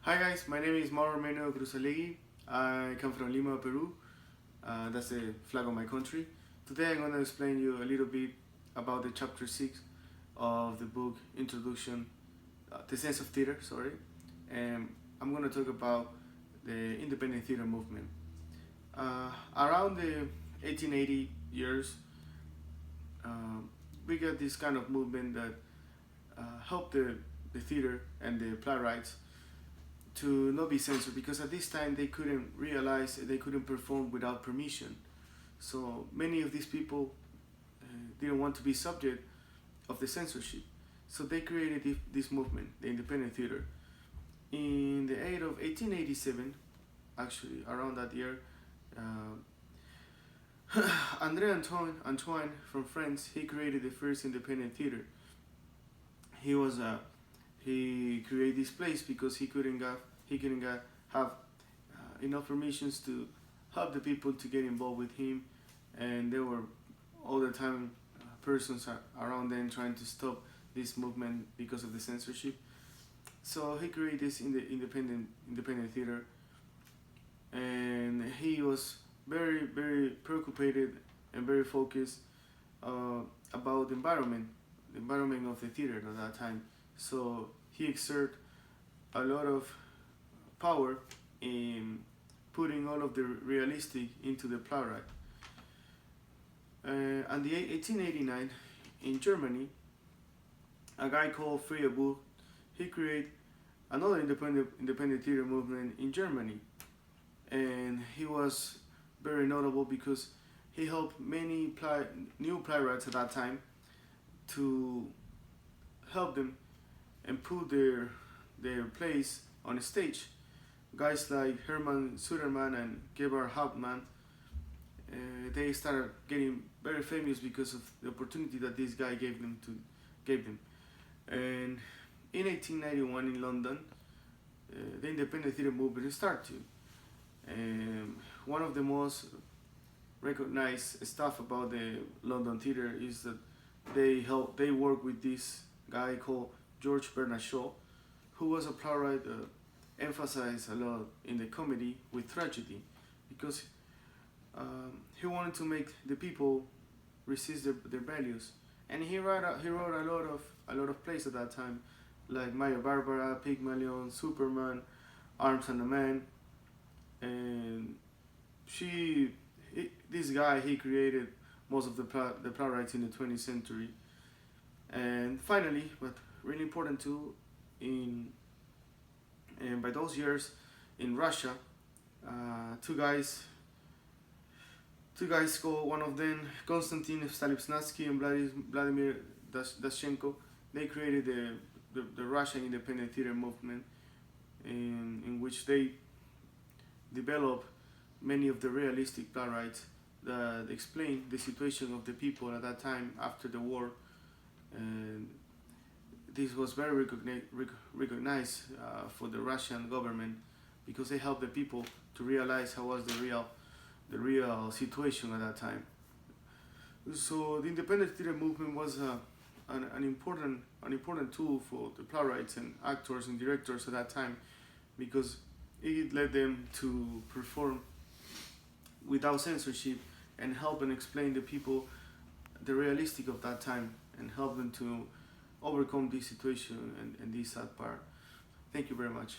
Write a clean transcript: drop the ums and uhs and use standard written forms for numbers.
Hi guys, my name is Mauro Meno Cruzalegui. I come from Lima, Peru. That's the flag of my country. Today I'm going to explain you a little bit about the chapter 6 of the book Introduction, The Sense of Theater, sorry. And I'm going to talk about the independent theater movement. Around the 1880 years, uh, we got this kind of movement that helped the theater and the playwrights to not be censored, because at this time they couldn't realize they couldn't perform without permission. So many of these people didn't want to be subject of the censorship. So they created this movement, the independent theater. In the age of 1887, actually around that year, André Antoine from France, he created the first independent theater. He was he created this place because he couldn't have enough permissions to help the people to get involved with him, and there were all the time persons around them trying to stop this movement because of the censorship. So he created this in the independent theater, and he was very preoccupied and very focused about the environment of the theater at that time. So he exerted a lot of power in putting all of the realistic into the playwright. And the 1889 in Germany, a guy called Feuerbach, he created another independent theater movement in Germany, and he was very notable because he helped many new playwrights at that time to help them and put their plays on a stage. Guys like Hermann Sudermann and Gebhard Hauptmann, they started getting very famous because of the opportunity that this guy gave them. And in 1891 in London, the independent theater movement started. And one of the most recognized stuff about the London theater is that they work with this guy called George Bernard Shaw, who was a playwright emphasized a lot in the comedy with tragedy, because he wanted to make the people resist their values, and he wrote a lot of plays at that time, like Maya Barbara, Pygmalion, Superman, Arms and a Man, and this guy he created most of the playwrights in the 20th century. And finally, but really important too, in and by those years in Russia, two guys called, one of them Konstantin Stanislavski and Vladimir Daschenko, they created the Russian independent theater movement, in which they developed many of the realistic playwrights that explain the situation of the people at that time after the war. And this was very recognized for the Russian government, because they helped the people to realize how was the real situation at that time. So the independent theater movement was an important tool for the playwrights and actors and directors at that time, because it led them to perform without censorship and help and explain the people the realistic of that time, and help them to overcome this situation and this sad part. Thank you very much.